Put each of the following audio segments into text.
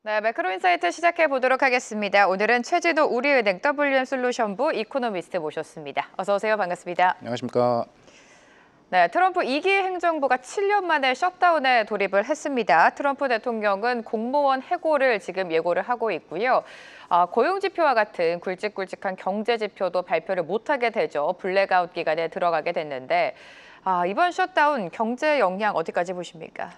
네, 매크로인사이트 시작해 보도록 하겠습니다. 오늘은 최진호 우리은행 WM솔루션부 이코노미스트 모셨습니다. 어서 오세요. 반갑습니다. 안녕하십니까. 네, 트럼프 2기 행정부가 7년 만에 셧다운에 돌입을 했습니다. 트럼프 대통령은 공무원 해고를 지금 예고를 하고 있고요. 고용 지표와 같은 굵직굵직한 경제 지표도 발표를 못하게 되죠. 블랙아웃 기간에 들어가게 됐는데 이번 셧다운 경제 영향 어디까지 보십니까?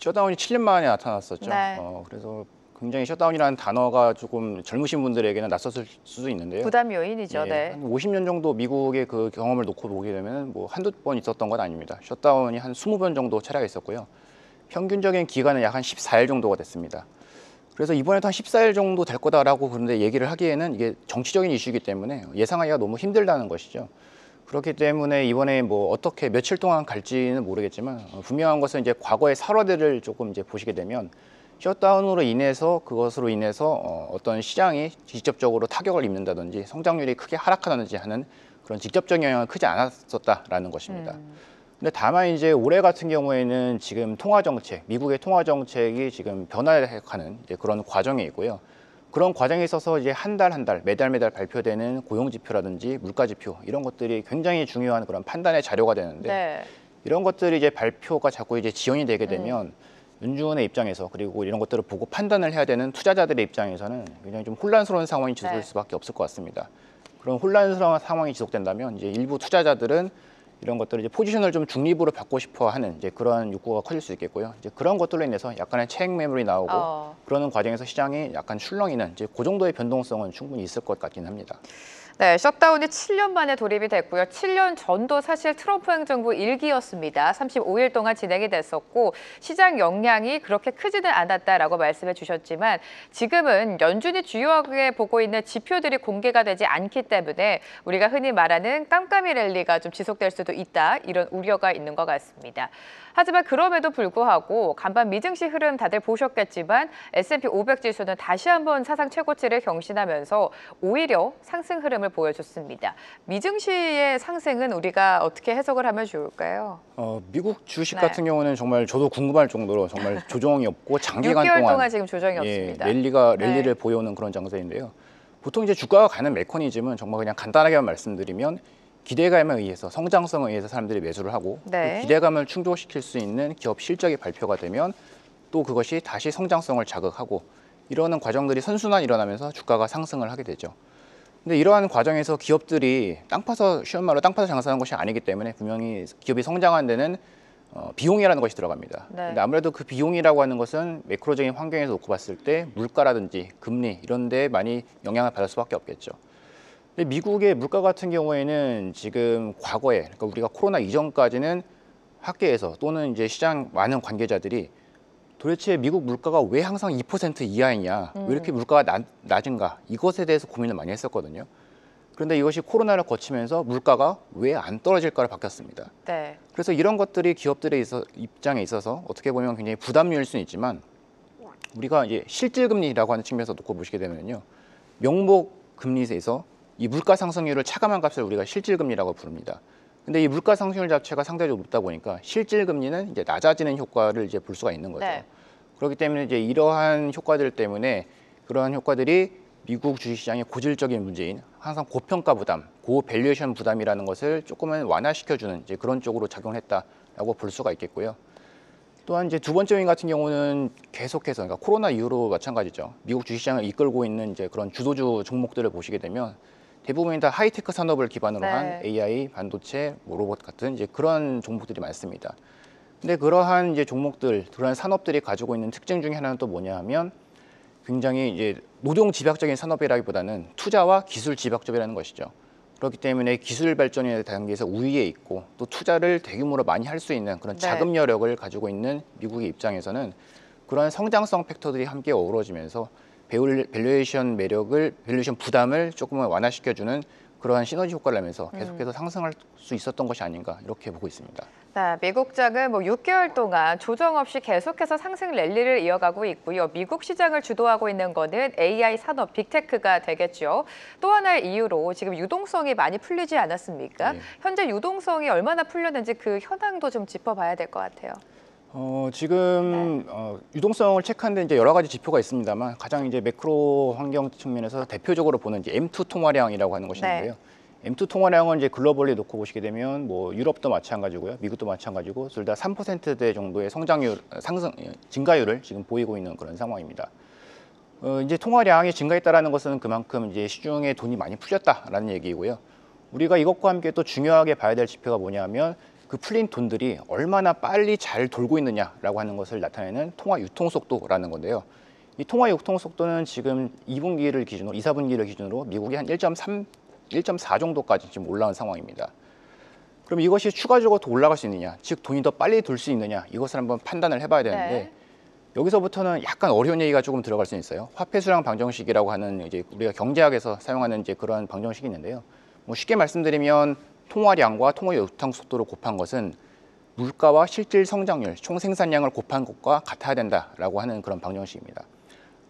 셧다운이 7년 만에 나타났었죠. 네. 그래서 굉장히 셧다운이라는 단어가 조금 젊으신 분들에게는 낯섰을 수도 있는데요. 부담 요인이죠. 예, 네. 한 50년 정도 미국의 그 경험을 놓고 보게 되면 뭐 한두 번 있었던 건 아닙니다. 셧다운이 한 20번 정도 차례가 있었고요. 평균적인 기간은 약 한 14일 정도가 됐습니다. 그래서 이번에도 한 14일 정도 될 거다라고 그런데 얘기를 하기에는 이게 정치적인 이슈이기 때문에 예상하기가 너무 힘들다는 것이죠. 그렇기 때문에 이번에 뭐 어떻게 며칠 동안 갈지는 모르겠지만 분명한 것은 이제 과거의 살화들을 조금 이제 보시게 되면 셧다운으로 인해서 그것으로 인해서 어떤 시장이 직접적으로 타격을 입는다든지 성장률이 크게 하락하든지 하는 그런 직접적인 영향은 크지 않았었다라는 것입니다. 근데 다만 이제 올해 같은 경우에는 지금 통화 정책, 미국의 통화 정책이 지금 변화해가는 이제 그런 과정에 있고요. 그런 과정에 있어서 이제 한 달 한 달, 매달 발표되는 고용 지표라든지 물가 지표 이런 것들이 굉장히 중요한 그런 판단의 자료가 되는데 네. 이런 것들이 이제 발표가 자꾸 이제 지연이 되게 되면 연준의 입장에서 그리고 이런 것들을 보고 판단을 해야 되는 투자자들의 입장에서는 굉장히 좀 혼란스러운 상황이 지속될 네. 수밖에 없을 것 같습니다. 그런 혼란스러운 상황이 지속된다면 이제 일부 투자자들은 이런 것들을 이제 포지션을 좀 중립으로 받고 싶어 하는 이제 그런 욕구가 커질 수 있겠고요. 이제 그런 것들로 인해서 약간의 체액 매물이 나오고 그러는 과정에서 시장이 약간 출렁이는 이제 그 정도의 변동성은 충분히 있을 것 같긴 합니다. 네, 셧다운이 7년 만에 돌입이 됐고요. 7년 전도 사실 트럼프 행정부 1기였습니다. 35일 동안 진행이 됐었고 시장 영향이 그렇게 크지는 않았다라고 말씀해 주셨지만 지금은 연준이 주요하게 보고 있는 지표들이 공개가 되지 않기 때문에 우리가 흔히 말하는 깜깜이 랠리가 좀 지속될 수도 있다. 이런 우려가 있는 것 같습니다. 하지만 그럼에도 불구하고 간밤 미증시 흐름 다들 보셨겠지만 S&P 500 지수는 다시 한번 사상 최고치를 경신하면서 오히려 상승 흐름을 보여줬습니다. 미증시의 상승은 우리가 어떻게 해석을 하면 좋을까요? 미국 주식 네. 같은 경우는 정말 저도 궁금할 정도로 정말 조정이 없고 장기간 6개월 동안 동안 지금 조정이 없습니다. 랠리를 네. 보여오는 그런 장세인데요. 보통 이제 주가가 가는 메커니즘은 정말 그냥 간단하게만 말씀드리면 기대감에 의해서 성장성에 의해서 사람들이 매수를 하고 네. 그 기대감을 충족시킬 수 있는 기업 실적이 발표가 되면 또 그것이 다시 성장성을 자극하고 이러는 과정들이 선순환 일어나면서 주가가 상승을 하게 되죠. 근데 이러한 과정에서 기업들이 쉬운 말로 땅 파서 장사하는 것이 아니기 때문에 분명히 기업이 성장하는 데는 비용이라는 것이 들어갑니다. 네. 근데 아무래도 그 비용이라고 하는 것은 매크로적인 환경에서 놓고 봤을 때 물가라든지 금리 이런 데 많이 영향을 받을 수밖에 없겠죠. 근데 미국의 물가 같은 경우에는 지금 과거에 그러니까 우리가 코로나 이전까지는 학계에서 또는 이제 시장 많은 관계자들이 도대체 미국 물가가 왜 항상 2% 이하이냐, 왜 이렇게 물가가 낮은가 이것에 대해서 고민을 많이 했었거든요. 그런데 이것이 코로나를 거치면서 물가가 왜 안 떨어질까를 바뀌었습니다. 네. 그래서 이런 것들이 기업들의 입장에 있어서 어떻게 보면 굉장히 부담요일 수는 있지만 우리가 이제 실질금리라고 하는 측면에서 놓고 보시게 되면요, 명목 금리에서 이 물가 상승률을 차감한 값을 우리가 실질금리라고 부릅니다. 근데 이 물가 상승률 자체가 상대적으로 높다 보니까 실질금리는 이제 낮아지는 효과를 이제 볼 수가 있는 거죠. 네. 그렇기 때문에 이제 이러한 효과들 때문에 그러한 효과들이 미국 주식시장의 고질적인 문제인 항상 고평가 부담, 고밸류에이션 부담이라는 것을 조금은 완화시켜주는 이제 그런 쪽으로 작용했다라고 볼 수가 있겠고요. 또한 이제 두 번째 요인 같은 경우는 계속해서 그러니까 코로나 이후로 마찬가지죠. 미국 주식시장을 이끌고 있는 이제 그런 주도주 종목들을 보시게 되면 대부분이 다 하이테크 산업을 기반으로 한 네. AI, 반도체, 뭐 로봇 같은 이제 그런 종목들이 많습니다. 근데 그러한 이제 종목들, 그러한 산업들이 가지고 있는 특징 중에 하나는 또 뭐냐 하면 굉장히 이제 노동 집약적인 산업이라기보다는 투자와 기술 집약적이라는 것이죠. 그렇기 때문에 기술 발전의 단계에서 우위에 있고 또 투자를 대규모로 많이 할 수 있는 그런 네. 자금 여력을 가지고 있는 미국의 입장에서는 그러한 성장성 팩터들이 함께 어우러지면서 밸류에이션 부담을 조금은 완화시켜주는 그러한 시너지 효과를 내면서 계속해서 상승할 수 있었던 것이 아닌가 이렇게 보고 있습니다. 네, 미국장은 6개월 동안 조정 없이 계속해서 상승 랠리를 이어가고 있고요. 미국 시장을 주도하고 있는 거는 AI 산업, 빅테크가 되겠죠. 또 하나의 이유로 지금 유동성이 많이 풀리지 않았습니까? 네. 현재 유동성이 얼마나 풀렸는지 그 현황도 좀 짚어봐야 될 것 같아요. 지금 유동성을 체크하는데 이제 여러 가지 지표가 있습니다만 가장 이제 매크로 환경 측면에서 대표적으로 보는 이제 M2 통화량이라고 하는 것이 있는데요. M2 통화량은 이제 글로벌리 놓고 보시게 되면 뭐 유럽도 마찬가지고요, 미국도 마찬가지고 둘 다 3%대 정도의 성장률 증가율을 지금 보이고 있는 그런 상황입니다. 이제 통화량이 증가했다라는 것은 그만큼 이제 시중에 돈이 많이 풀렸다라는 얘기고요. 우리가 이것과 함께 또 중요하게 봐야 될 지표가 뭐냐면 그 풀린 돈들이 얼마나 빨리 잘 돌고 있느냐라고 하는 것을 나타내는 통화 유통 속도라는 건데요. 이 통화 유통 속도는 지금 2분기를 기준으로, 2, 4분기를 기준으로 미국이 한 1.3, 1.4 정도까지 지금 올라온 상황입니다. 그럼 이것이 추가적으로 더 올라갈 수 있느냐, 즉 돈이 더 빨리 돌 수 있느냐, 이것을 한번 판단을 해봐야 되는데 여기서부터는 약간 어려운 얘기가 조금 들어갈 수 있어요. 화폐수량 방정식이라고 하는 이제 우리가 경제학에서 사용하는 이제 그런 방정식이 있는데요. 뭐 쉽게 말씀드리면 통화량과 통화 유통 속도를 곱한 것은 물가와 실질 성장률, 총 생산량을 곱한 것과 같아야 된다라고 하는 그런 방정식입니다.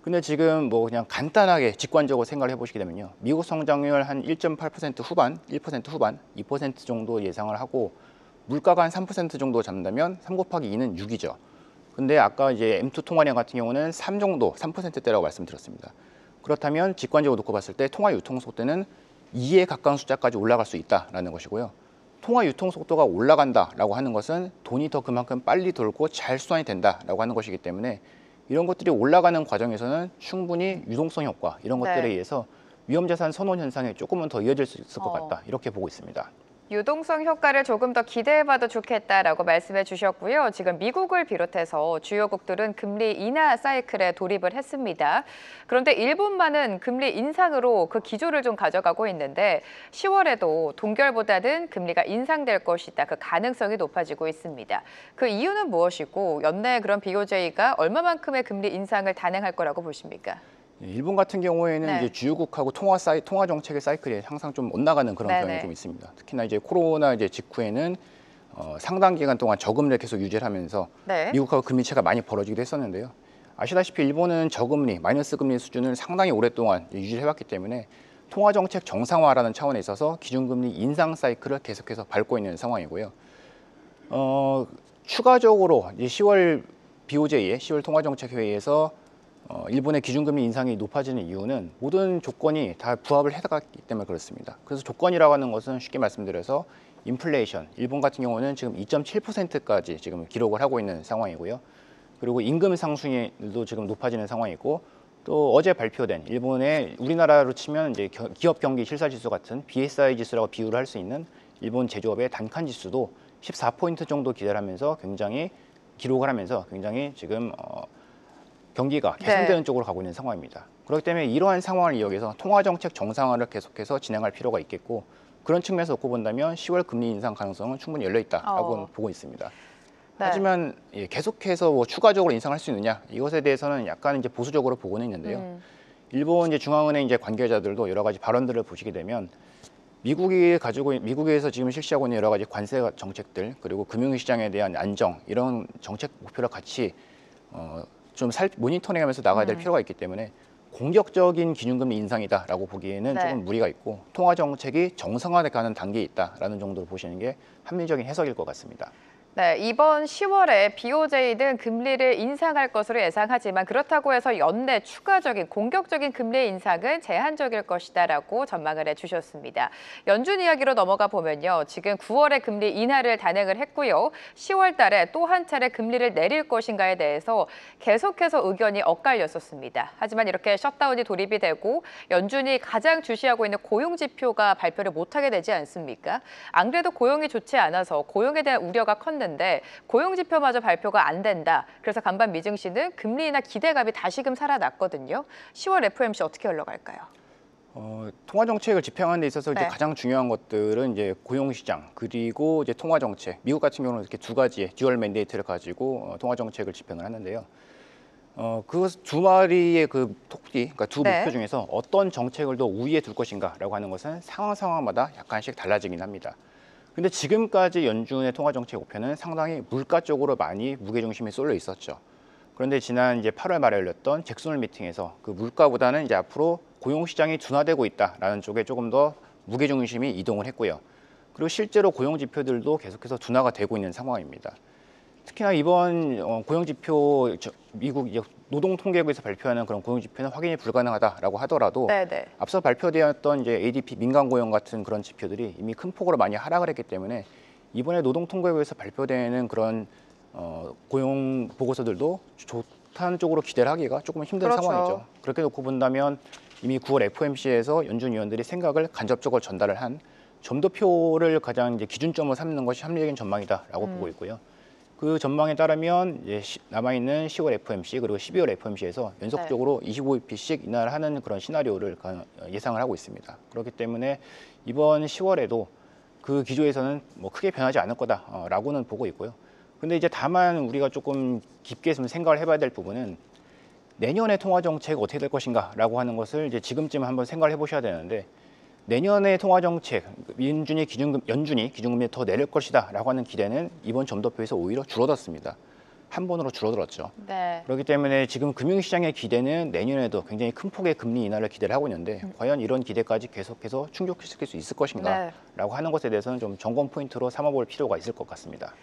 근데 지금 뭐 그냥 간단하게 직관적으로 생각을 해보시게 되면요, 미국 성장률 한 1.8% 후반, 1% 후반, 2% 정도 예상을 하고 물가가 한 3% 정도 잡는다면 3 곱하기 2는 6이죠. 근데 아까 이제 M2 통화량 같은 경우는 3 정도, 3%대라고 말씀드렸습니다. 그렇다면 직관적으로 놓고 봤을 때 통화 유통 속도는 2에 가까운 숫자까지 올라갈 수 있다라는 것이고요. 통화 유통 속도가 올라간다라고 하는 것은 돈이 더 그만큼 빨리 돌고 잘 수환이 된다라고 하는 것이기 때문에 이런 것들이 올라가는 과정에서는 충분히 유동성 효과 이런 것들에 의해서 위험자산 선호 현상이 조금은 더 이어질 수 있을 것 같다, 이렇게 보고 있습니다. 유동성 효과를 조금 더 기대해봐도 좋겠다라고 말씀해 주셨고요. 지금 미국을 비롯해서 주요국들은 금리 인하 사이클에 돌입을 했습니다. 그런데 일본만은 금리 인상으로 그 기조를 좀 가져가고 있는데 10월에도 동결보다는 금리가 인상될 것이다. 그 가능성이 높아지고 있습니다. 그 이유는 무엇이고 연내 그런 BOJ가 얼마만큼의 금리 인상을 단행할 거라고 보십니까? 일본 같은 경우에는 이제 주요국하고 통화 정책의 사이클이 항상 좀 엇나가는 그런 경향이 좀 있습니다. 특히나 이제 코로나 이제 직후에는 상당 기간 동안 저금리를 계속 유지를 하면서 미국하고 금리차가 많이 벌어지기도 했었는데요. 아시다시피 일본은 저금리, 마이너스 금리 수준을 상당히 오랫동안 유지를 해왔기 때문에 통화 정책 정상화라는 차원에 있어서 기준금리 인상 사이클을 계속해서 밟고 있는 상황이고요. 추가적으로 이제 10월 BOJ의 10월 통화정책회의에서 일본의 기준금리 인상이 높아지는 이유는 모든 조건이 다 부합을 해갔기 때문에 그렇습니다. 그래서 조건이라고 하는 것은 쉽게 말씀드려서 인플레이션, 일본 같은 경우는 지금 2.7%까지 지금 기록을 하고 있는 상황이고요. 그리고 임금 상승률도 지금 높아지는 상황이고, 또 어제 발표된 일본의 우리나라로 치면 이제 기업 경기 실사 지수 같은 BSI 지수라고 비유를 할 수 있는 일본 제조업의 단칸 지수도 14포인트 정도 기대하면서 굉장히 기록을 하면서 굉장히 지금 경기가 개선되는 쪽으로 가고 있는 상황입니다. 그렇기 때문에 이러한 상황을 이용해서 통화정책 정상화를 계속해서 진행할 필요가 있겠고, 그런 측면에서 놓고 본다면 10월 금리 인상 가능성은 충분히 열려있다라고 보고 있습니다. 하지만 계속해서 뭐 추가적으로 인상할 수 있느냐, 이것에 대해서는 약간 이제 보수적으로 보고는 있는데요. 일본 이제 중앙은행 이제 관계자들도 여러 가지 발언들을 보시게 되면 미국에서 지금 실시하고 있는 여러 가지 관세 정책들, 그리고 금융시장에 대한 안정, 이런 정책 목표를 같이 좀 모니터링하면서 나가야 될 필요가 있기 때문에 공격적인 기준금리 인상이다라고 보기에는 조금 무리가 있고, 통화 정책이 정상화돼 가는 단계에 있다라는 정도로 보시는 게 합리적인 해석일 것 같습니다. 네, 이번 10월에 BOJ는 금리를 인상할 것으로 예상하지만 그렇다고 해서 연내 추가적인 공격적인 금리 인상은 제한적일 것이다라고 전망을 해주셨습니다. 연준 이야기로 넘어가 보면요, 지금 9월에 금리 인하를 단행을 했고요, 10월 달에 또 한 차례 금리를 내릴 것인가에 대해서 계속해서 의견이 엇갈렸었습니다. 하지만 이렇게 셧다운이 돌입이 되고 연준이 가장 주시하고 있는 고용 지표가 발표를 못하게 되지 않습니까? 안 그래도 고용이 좋지 않아서 고용에 대한 우려가 컸는데 고용 지표마저 발표가 안 된다. 그래서 간밤 미증시는 금리 인하 기대감이 다시금 살아났거든요. 10월 FOMC 어떻게 흘러갈까요? 통화 정책을 집행하는 데 있어서 이제 가장 중요한 것들은 이제 고용 시장, 그리고 이제 통화 정책. 미국 같은 경우는 이렇게 두 가지의 듀얼 맨데이트를 가지고 통화 정책을 집행을 하는데요. 그 두 마리의 그 토끼, 그러니까 두 목표 중에서 어떤 정책을 더 우위에 둘 것인가라고 하는 것은 상황마다 약간씩 달라지긴 합니다. 근데 지금까지 연준의 통화 정책 목표는 상당히 물가 쪽으로 많이 무게 중심이 쏠려 있었죠. 그런데 지난 이제 8월 말에 열렸던 잭슨 홀 미팅에서 그 물가보다는 이제 앞으로 고용 시장이 둔화되고 있다라는 쪽에 조금 더 무게 중심이 이동을 했고요. 그리고 실제로 고용 지표들도 계속해서 둔화가 되고 있는 상황입니다. 특히나 이번 고용 지표 미국 노동 통계부에서 발표하는 그런 고용 지표는 확인이 불가능하다라고 하더라도 네네. 앞서 발표되었던 이제 ADP 민간 고용 같은 그런 지표들이 이미 큰 폭으로 많이 하락을 했기 때문에 이번에 노동 통계부에서 발표되는 그런 고용 보고서들도 좋다는 쪽으로 기대를 하기가 조금 힘든 그렇죠. 상황이죠. 그렇게 놓고 본다면 이미 9월 FOMC에서 연준 위원들이 생각을 간접적으로 전달을 한 점도표를 가장 이제 기준점으로 삼는 것이 합리적인 전망이다라고 보고 있고요. 그 전망에 따르면 이제 남아있는 10월 FOMC 그리고 12월 FOMC에서 연속적으로 25bp씩 인하를 하는 그런 시나리오를 예상을 하고 있습니다. 그렇기 때문에 이번 10월에도 그 기조에서는 뭐 크게 변하지 않을 거다라고는 보고 있고요. 근데 이제 다만 우리가 조금 깊게 좀 생각을 해봐야 될 부분은 내년의 통화 정책 어떻게 될 것인가라고 하는 것을 이제 지금쯤 한번 생각을 해보셔야 되는데 내년의 통화 정책 연준이 기준금리 더 내릴 것이다라고 하는 기대는 이번 점도표에서 오히려 줄어들었습니다. 한 번으로 줄어들었죠. 네. 그렇기 때문에 지금 금융시장의 기대는 내년에도 굉장히 큰 폭의 금리 인하를 기대를 하고 있는데 과연 이런 기대까지 계속해서 충족시킬 수 있을 것인가라고 하는 것에 대해서는 좀 점검 포인트로 삼아볼 필요가 있을 것 같습니다.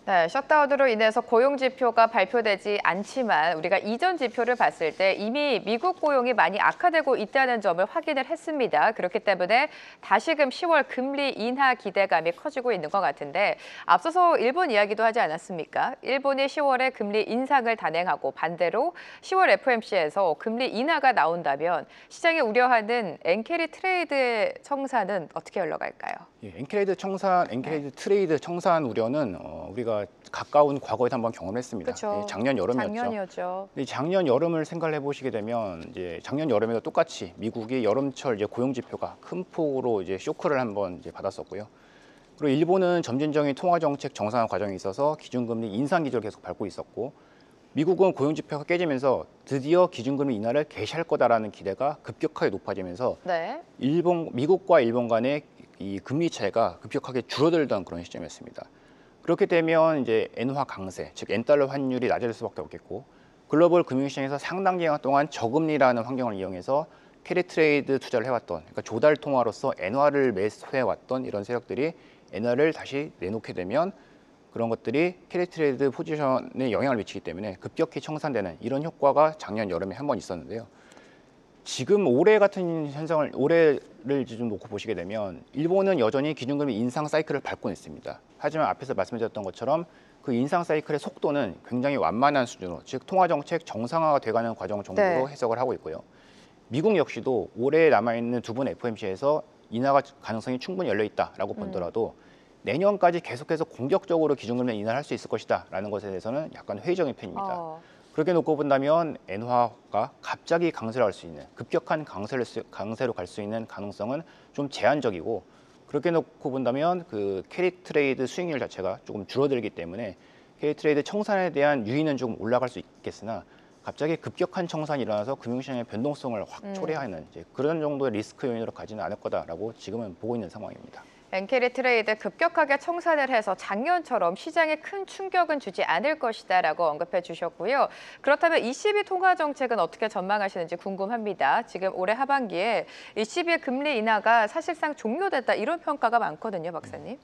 네, 셧다운으로 인해서 고용 지표가 발표되지 않지만 우리가 이전 지표를 봤을 때 이미 미국 고용이 많이 악화되고 있다는 점을 확인을 했습니다. 그렇기 때문에 다시금 10월 금리 인하 기대감이 커지고 있는 것 같은데 앞서서 일본 이야기도 하지 않았습니까? 일본이 10월에 금리 인상을 단행하고 반대로 10월 FOMC에서 금리 인하가 나온다면 시장이 우려하는 엔캐리 트레이드의 청산은 어떻게 흘러갈까요? 예, 엔캐리드 트레이드 청산 우려는 우리가 가까운 과거에도 한번 경험했습니다. 그렇죠. 예, 작년 여름이었죠. 작년이었죠. 근데 작년 여름을 생각을 해보시게 되면 이제 작년 여름에도 똑같이 미국이 여름철 이제 고용 지표가 큰 폭으로 이제 쇼크를 한번 이제 받았었고요. 그리고 일본은 점진적인 통화 정책 정상화 과정에 있어서 기준금리 인상 기조를 계속 밟고 있었고, 미국은 고용 지표가 깨지면서 드디어 기준금리 인하를 개시할 거다라는 기대가 급격하게 높아지면서 네. 미국과 일본 간의 이 금리 차이가 급격하게 줄어들던 그런 시점이었습니다. 그렇게 되면 이제 엔화 강세, 즉 엔달러 환율이 낮아질 수밖에 없겠고, 글로벌 금융시장에서 상당 기간 동안 저금리라는 환경을 이용해서 캐리 트레이드 투자를 해왔던, 그러니까 조달 통화로서 엔화를 매수해왔던 이런 세력들이 엔화를 다시 내놓게 되면 그런 것들이 캐리 트레이드 포지션에 영향을 미치기 때문에 급격히 청산되는 이런 효과가 작년 여름에 한 번 있었는데요. 지금 올해 같은 현상을 올해를 좀 놓고 보시게 되면 일본은 여전히 기준금리 인상 사이클을 밟고 있습니다. 하지만 앞에서 말씀드렸던 것처럼 그 인상 사이클의 속도는 굉장히 완만한 수준으로, 즉 통화 정책 정상화가 돼가는 과정 정도로 네. 해석을 하고 있고요. 미국 역시도 올해 남아있는 두 번 FOMC에서 인하 가능성이 충분히 열려 있다라고 보더라도 내년까지 계속해서 공격적으로 기준금리 인하를 할 수 있을 것이다라는 것에 대해서는 약간 회의적인 편입니다. 그렇게 놓고 본다면 엔화가 갑자기 강세를 할 수 있는, 급격한 강세로 갈 수 있는 가능성은 좀 제한적이고, 그렇게 놓고 본다면 그 캐리 트레이드 수익률 자체가 조금 줄어들기 때문에 캐리 트레이드 청산에 대한 유의는 조금 올라갈 수 있겠으나 갑자기 급격한 청산이 일어나서 금융시장의 변동성을 확 초래하는 이제 그런 정도의 리스크 요인으로 가지는 않을 거다라고 지금은 보고 있는 상황입니다. 엔캐리 트레이드 급격하게 청산을 해서 작년처럼 시장에 큰 충격은 주지 않을 것이다라고 언급해 주셨고요. 그렇다면 ECB 통화 정책은 어떻게 전망하시는지 궁금합니다. 지금 올해 하반기에 ECB의 금리 인하가 사실상 종료됐다 이런 평가가 많거든요, 박사님.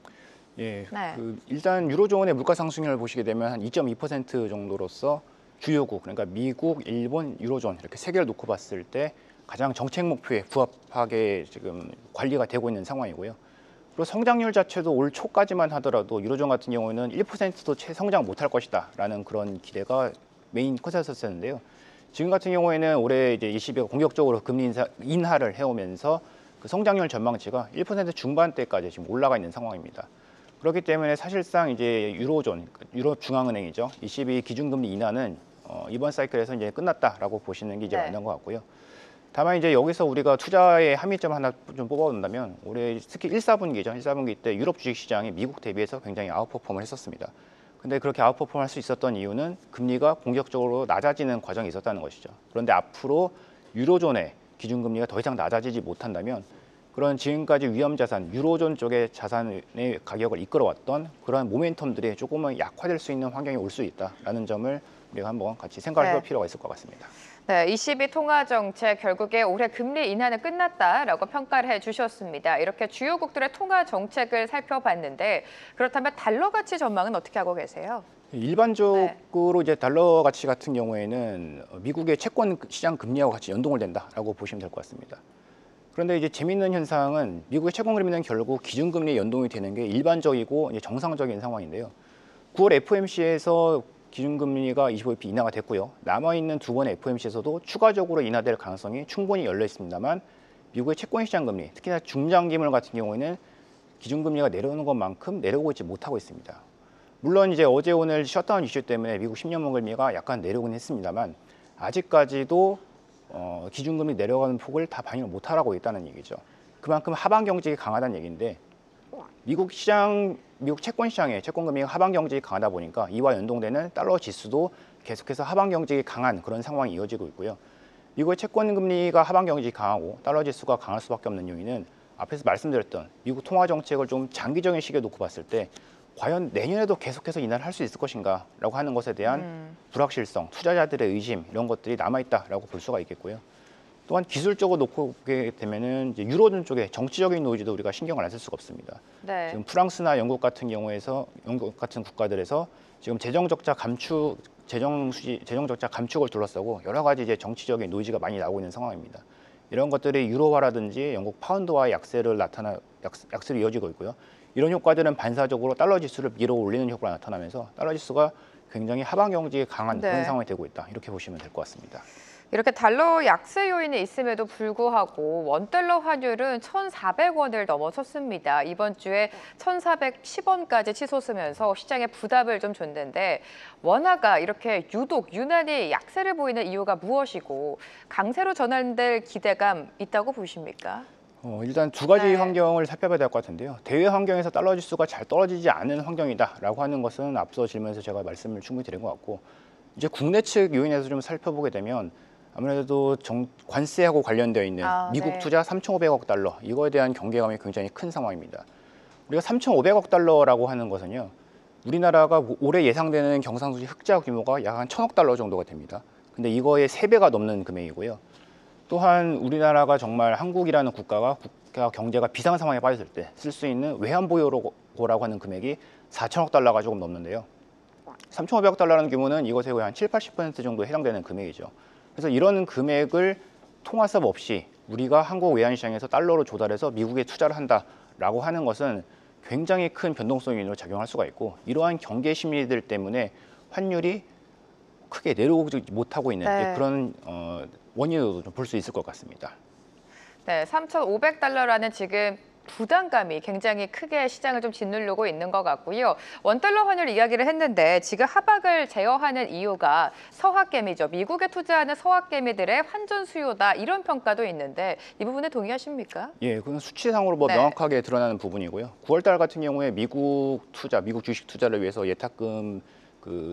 예, 네. 일단 유로존의 물가 상승률을 보시게 되면 한 2.2% 정도로서 주요국, 그러니까 미국, 일본, 유로존 이렇게 세 개를 놓고 봤을 때 가장 정책 목표에 부합하게 지금 관리가 되고 있는 상황이고요. 그리고 성장률 자체도 올 초까지만 하더라도 유로존 같은 경우는 1%도 성장 못할 것이다라는 그런 기대가 메인 컨센서스였는데요. 지금 같은 경우에는 올해 이제 ECB가 공격적으로 금리 인하를 해오면서 그 성장률 전망치가 1% 중반대까지 지금 올라가 있는 상황입니다. 그렇기 때문에 사실상 이제 유로존, 유럽 중앙은행이죠. ECB 기준금리 인하는 이번 사이클에서 이제 끝났다라고 보시는 게 이제 맞는 것 같고요. 다만 이제 여기서 우리가 투자의 함의점 하나 좀 뽑아본다면 올해 특히 1, 4분기죠. 1, 4분기 때 유럽 주식시장이 미국 대비해서 굉장히 아웃퍼폼을 했었습니다. 근데 그렇게 아웃퍼폼할 수 있었던 이유는 금리가 공격적으로 낮아지는 과정이 있었다는 것이죠. 그런데 앞으로 유로존의 기준금리가 더 이상 낮아지지 못한다면 그런 지금까지 위험자산, 유로존 쪽의 자산의 가격을 이끌어왔던 그러한 모멘텀들이 조금은 약화될 수 있는 환경이 올 수 있다라는 점을 우리가 한번 같이 생각을 해볼 필요가 있을 것 같습니다. 네, ECB 통화 정책 결국에 올해 금리 인하는 끝났다라고 평가를 해주셨습니다. 이렇게 주요국들의 통화 정책을 살펴봤는데 그렇다면 달러 가치 전망은 어떻게 하고 계세요? 일반적으로 이제 달러 가치 같은 경우에는 미국의 채권 시장 금리하고 같이 연동을 된다라고 보시면 될 것 같습니다. 그런데 이제 재미있는 현상은 미국의 채권 금리는 결국 기준금리에 연동이 되는 게 일반적이고 이제 정상적인 상황인데요. 9월 FOMC에서 기준금리가 25bp 인하가 됐고요. 남아있는 두 번의 FOMC에서도 추가적으로 인하될 가능성이 충분히 열려 있습니다만 미국의 채권 시장 금리, 특히나 중장기물 같은 경우에는 기준금리가 내려오는 것만큼 내려오고 있지 못하고 있습니다. 물론 이제 어제 오늘 셧다운 이슈 때문에 미국 10년물 금리가 약간 내려오긴 했습니다만 아직까지도 기준금리 내려가는 폭을 다 반영을 못하고 있다는 얘기죠. 그만큼 하방 경직이 강하다는 얘기인데 미국 채권 시장의 채권 금리가 하방 경직이 강하다 보니까 이와 연동되는 달러 지수도 계속해서 하방 경직이 강한 그런 상황이 이어지고 있고요. 미국의 채권 금리가 하방 경직이 강하고 달러 지수가 강할 수밖에 없는 요인은 앞에서 말씀드렸던 미국 통화 정책을 좀 장기적인 시기에 놓고 봤을 때 과연 내년에도 계속해서 인하를 할 수 있을 것인가라고 하는 것에 대한 불확실성, 투자자들의 의심 이런 것들이 남아있다라고 볼 수가 있겠고요. 또한 기술적으로 놓고 보게 되면은 이제 유로존 쪽에 정치적인 노이즈도 우리가 신경을 안 쓸 수가 없습니다. 네. 지금 프랑스나 영국 같은 국가들에서 지금 재정 적자 감축을 둘러싸고 여러 가지 이제 정치적인 노이즈가 많이 나오고 있는 상황입니다. 이런 것들이 유로화라든지 영국 파운드화의 약세를 이어지고 있고요. 이런 효과들은 반사적으로 달러 지수를 밀어 올리는 효과가 나타나면서 달러 지수가 굉장히 하방 경직이 강한 네. 그런 상황이 되고 있다. 이렇게 보시면 될 것 같습니다. 이렇게 달러 약세 요인이 있음에도 불구하고 원달러 환율은 1,400원을 넘어섰습니다. 이번 주에 1,410원까지 치솟으면서 시장에 부담을 좀 줬는데 원화가 이렇게 유독 유난히 약세를 보이는 이유가 무엇이고 강세로 전환될 기대감 있다고 보십니까? 일단 두 가지 네. 환경을 살펴봐야 될 것 같은데요. 대외 환경에서 달러 지수가 잘 떨어지지 않는 환경이다라고 하는 것은 앞서 질문에서 제가 말씀을 충분히 드린 것 같고 이제 국내 측 요인에서 좀 살펴보게 되면 아무래도 관세하고 관련되어 있는 미국 네. 투자 3,500억 달러 이거에 대한 경계감이 굉장히 큰 상황입니다. 우리가 3,500억 달러라고 하는 것은요. 우리나라가 올해 예상되는 경상수지 흑자 규모가 약 한 1,000억 달러 정도가 됩니다. 근데 이거의 3배가 넘는 금액이고요. 또한 우리나라가 정말 한국이라는 국가 경제가 비상 상황에 빠졌을 때 쓸 수 있는 외환보유고라고 하는 금액이 4천억 달러가 조금 넘는데요. 3,500억 달러라는 규모는 이것의 한 7, 80% 정도에 해당되는 금액이죠. 그래서 이런 금액을 통화섭 없이 우리가 한국 외환시장에서 달러로 조달해서 미국에 투자를 한다라고 하는 것은 굉장히 큰 변동성 요인으로 작용할 수가 있고 이러한 경계 심리들 때문에 환율이 크게 내려오지 못하고 있는 네. 그런 원인으로 볼 수 있을 것 같습니다. 네, 3,500달러라는 지금 부담감이 굉장히 크게 시장을 좀 짓누르고 있는 것 같고요. 원달러 환율 이야기를 했는데 지금 하방을 제어하는 이유가 서학개미죠. 미국에 투자하는 서학개미들의 환전 수요다 이런 평가도 있는데 이 부분에 동의하십니까? 예, 그건 수치상으로 네. 명확하게 드러나는 부분이고요. 9월달 같은 경우에 미국 주식 투자를 위해서 예탁금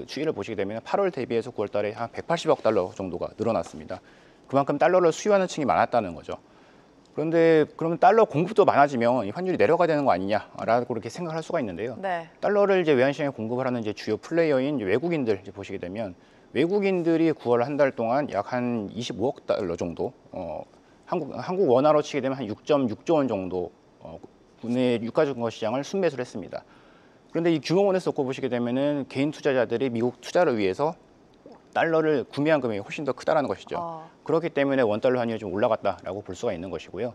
추이를 보시게 되면 8월 대비해서 9월달에 한 180억 달러 정도가 늘어났습니다. 그만큼 달러를 수요하는 층이 많았다는 거죠. 그런데 그러면 달러 공급도 많아지면 이 환율이 내려가야 되는 거 아니냐라고 이렇게 생각할 수가 있는데요. 네. 달러를 이제 외환시장에 공급을 하는 이제 주요 플레이어인 외국인들 보시게 되면 외국인들이 9월 한 달 동안 약 한 25억 달러 정도, 한국 원화로 치게 되면 한 6.6조 원 정도 국내 유가증권 시장을 순매수를 했습니다. 그런데 이 규모원에서 놓고 보시게 되면은 개인 투자자들이 미국 투자를 위해서 달러를 구매한 금액이 훨씬 더 크다라는 것이죠. 그렇기 때문에 원달러 환율이 좀 올라갔다라고 볼 수가 있는 것이고요.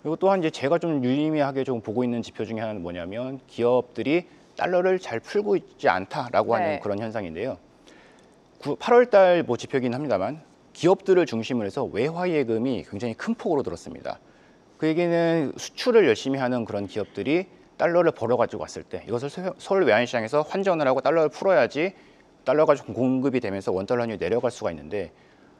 그리고 또한 이제 제가 좀 유의미하게 좀 보고 있는 지표 중에 하나는 뭐냐면 기업들이 달러를 잘 풀고 있지 않다라고 하는 네. 그런 현상인데요. 8월달 지표이긴 합니다만 기업들을 중심으로 해서 외화 예금이 굉장히 큰 폭으로 들었습니다. 그 얘기는 수출을 열심히 하는 그런 기업들이 달러를 벌어가지고 왔을 때 이것을 서울 외환시장에서 환전을 하고 달러를 풀어야지 달러가 좀 공급이 되면서 원달러 환율이 내려갈 수가 있는데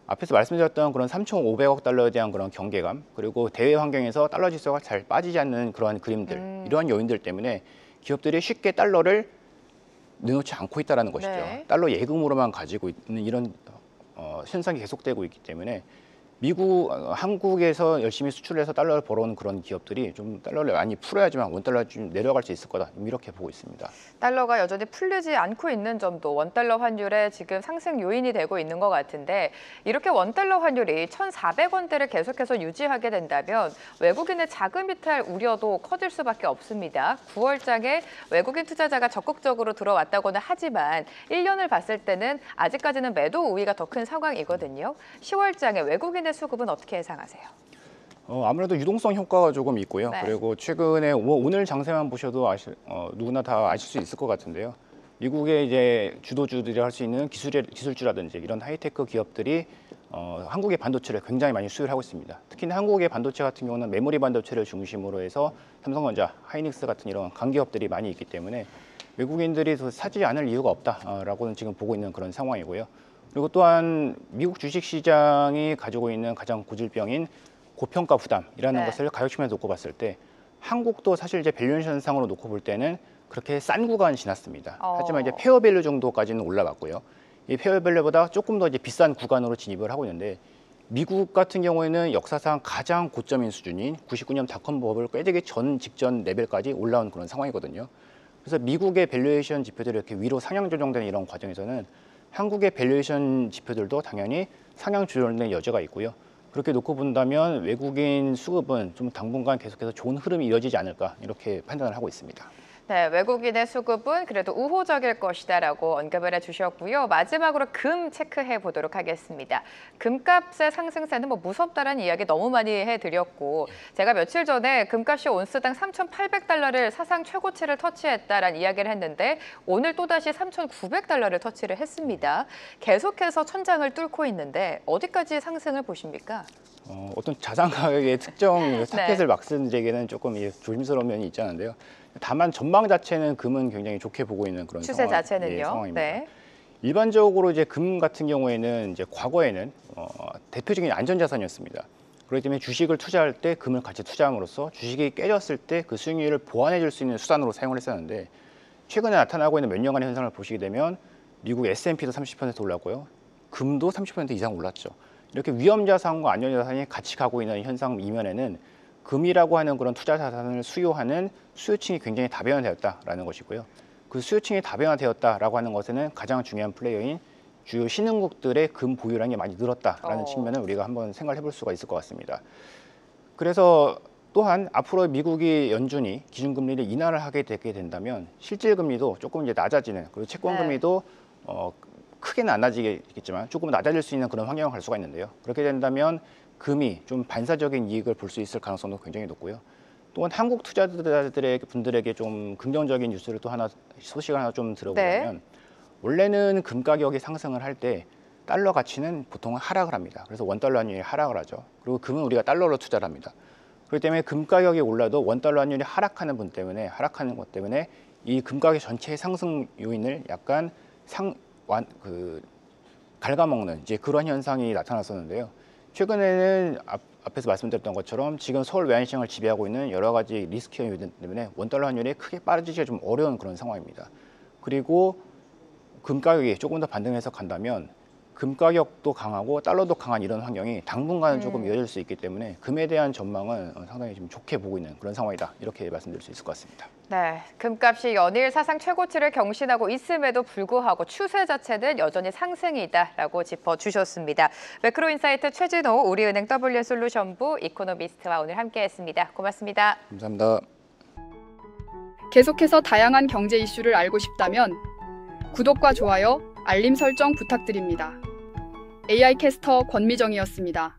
앞에서 말씀드렸던 그런 3,500억 달러에 대한 그런 경계감 그리고 대외 환경에서 달러 지수가 잘 빠지지 않는 그러한 그림들 이러한 요인들 때문에 기업들이 쉽게 달러를 내놓지 않고 있다는 것이죠. 네. 달러 예금으로만 가지고 있는 이런 현상이 계속되고 있기 때문에 한국에서 열심히 수출해서 달러를 벌어오는 그런 기업들이 좀 달러를 많이 풀어야지만 원달러 좀 내려갈 수 있을 거다, 이렇게 보고 있습니다. 달러가 여전히 풀리지 않고 있는 점도 원달러 환율의 지금 상승 요인이 되고 있는 것 같은데, 이렇게 원달러 환율이 1,400원대를 계속해서 유지하게 된다면 외국인의 자금 이탈 우려도 커질 수밖에 없습니다. 9월장에 외국인 투자자가 적극적으로 들어왔다고는 하지만 1년을 봤을 때는 아직까지는 매도 우위가 더 큰 상황이거든요. 10월장에 외국인의 수급은 어떻게 예상하세요? 아무래도 유동성 효과가 조금 있고요. 네. 그리고 최근에 오늘 장세만 보셔도 누구나 다 아실 수 있을 것 같은데요. 미국의 이제 주도주들이 할 수 있는 기술주라든지 이런 하이테크 기업들이 한국의 반도체를 굉장히 많이 수요를 하고 있습니다. 특히 한국의 반도체 같은 경우는 메모리 반도체를 중심으로 해서 삼성전자, 하이닉스 같은 이런 강기업들이 많이 있기 때문에 외국인들이 더 사지 않을 이유가 없다라고는 지금 보고 있는 그런 상황이고요. 그리고 또한 미국 주식시장이 가지고 있는 가장 고질병인 고평가 부담이라는 네. 것을 가격 측면에서 놓고 봤을 때 한국도 사실 이제 밸류에이션상으로 놓고 볼 때는 그렇게 싼 구간은 지났습니다. 하지만 이제 페어밸류 정도까지는 올라왔고요. 이 페어밸류보다 조금 더 이제 비싼 구간으로 진입을 하고 있는데, 미국 같은 경우에는 역사상 가장 고점인 수준인 99년 닷컴 버블 꿰되기 직전 레벨까지 올라온 그런 상황이거든요. 그래서 미국의 밸류에이션 지표들이 이렇게 위로 상향 조정되는 이런 과정에서는 한국의 밸류에이션 지표들도 당연히 상향 조정되는 여지가 있고요. 그렇게 놓고 본다면 외국인 수급은 좀 당분간 계속해서 좋은 흐름이 이어지지 않을까, 이렇게 판단을 하고 있습니다. 네, 외국인의 수급은 그래도 우호적일 것이다라고 언급을 해주셨고요. 마지막으로 금 체크해 보도록 하겠습니다. 금값의 상승세는 무섭다라는 이야기 너무 많이 해드렸고, 제가 며칠 전에 금값이 온스당 3,800달러를 사상 최고치를 터치했다라는 이야기를 했는데 오늘 또다시 3,900달러를 터치를 했습니다. 계속해서 천장을 뚫고 있는데 어디까지 상승을 보십니까? 어떤 자산 가격의 특정 타켓을 네. 막 쓰는 데에는 조금 조심스러운 면이 있지 않은데요. 다만 전망 자체는 금은 굉장히 좋게 보고 있는 그런 추세 자체는요. 상황입니다. 네. 일반적으로 이제 금 같은 경우에는 이제 과거에는 대표적인 안전자산이었습니다. 그렇기 때문에 주식을 투자할 때 금을 같이 투자함으로써 주식이 깨졌을 때 그 수익률을 보완해 줄 수 있는 수단으로 사용을 했었는데, 최근에 나타나고 있는 몇 년간의 현상을 보시게 되면 미국 S&P도 30% 올랐고요. 금도 30% 이상 올랐죠. 이렇게 위험자산과 안전자산이 같이 가고 있는 현상 이면에는 금이라고 하는 그런 투자 자산을 수요하는 수요층이 굉장히 다변화되었다라는 것이고요. 그 수요층이 다변화되었다라고 하는 것에는 가장 중요한 플레이어인 주요 신흥국들의 금 보유량이 많이 늘었다라는 측면을 우리가 한번 생각해 볼 수가 있을 것 같습니다. 그래서 또한 앞으로 미국이 연준이 기준금리를 인하를 하게 되게 된다면 실질금리도 조금 이제 낮아지는, 그리고 채권금리도 크게는 안 낮아지겠지만 조금 낮아질 수 있는 그런 환경을 갈 수가 있는데요. 그렇게 된다면 금이 좀 반사적인 이익을 볼 수 있을 가능성도 굉장히 높고요. 또한 한국 투자자들에게 좀 긍정적인 뉴스를 또 하나, 소식을 하나 좀 들어보자면, 원래는 금 가격이 상승을 할 때 달러 가치는 보통 하락을 합니다. 그래서 원달러 환율이 하락을 하죠. 그리고 금은 우리가 달러로 투자를 합니다. 그렇기 때문에 금 가격이 올라도 원달러 환율이 하락하는 것 때문에 이 금 가격 전체의 상승 요인을 약간 갉아먹는 이제 그런 현상이 나타났었는데요. 최근에는 앞에서 말씀드렸던 것처럼 지금 서울 외환시장을 지배하고 있는 여러 가지 리스크 요인 때문에 원달러 환율이 크게 빠지기가 좀 어려운 그런 상황입니다. 그리고 금 가격이 조금 더 반등해서 간다면 금 가격도 강하고 달러도 강한 이런 환경이 당분간은 조금 이어질 수 있기 때문에 금에 대한 전망은 상당히 좀 좋게 보고 있는 그런 상황이다, 이렇게 말씀드릴 수 있을 것 같습니다. 네, 금값이 연일 사상 최고치를 경신하고 있음에도 불구하고 추세 자체는 여전히 상승이다라고 짚어주셨습니다. 매크로인사이트 최진호 우리은행 W솔루션부 이코노미스트와 오늘 함께했습니다. 고맙습니다. 감사합니다. 계속해서 다양한 경제 이슈를 알고 싶다면 구독과 좋아요, 알림 설정 부탁드립니다. AI 캐스터 권미정이었습니다.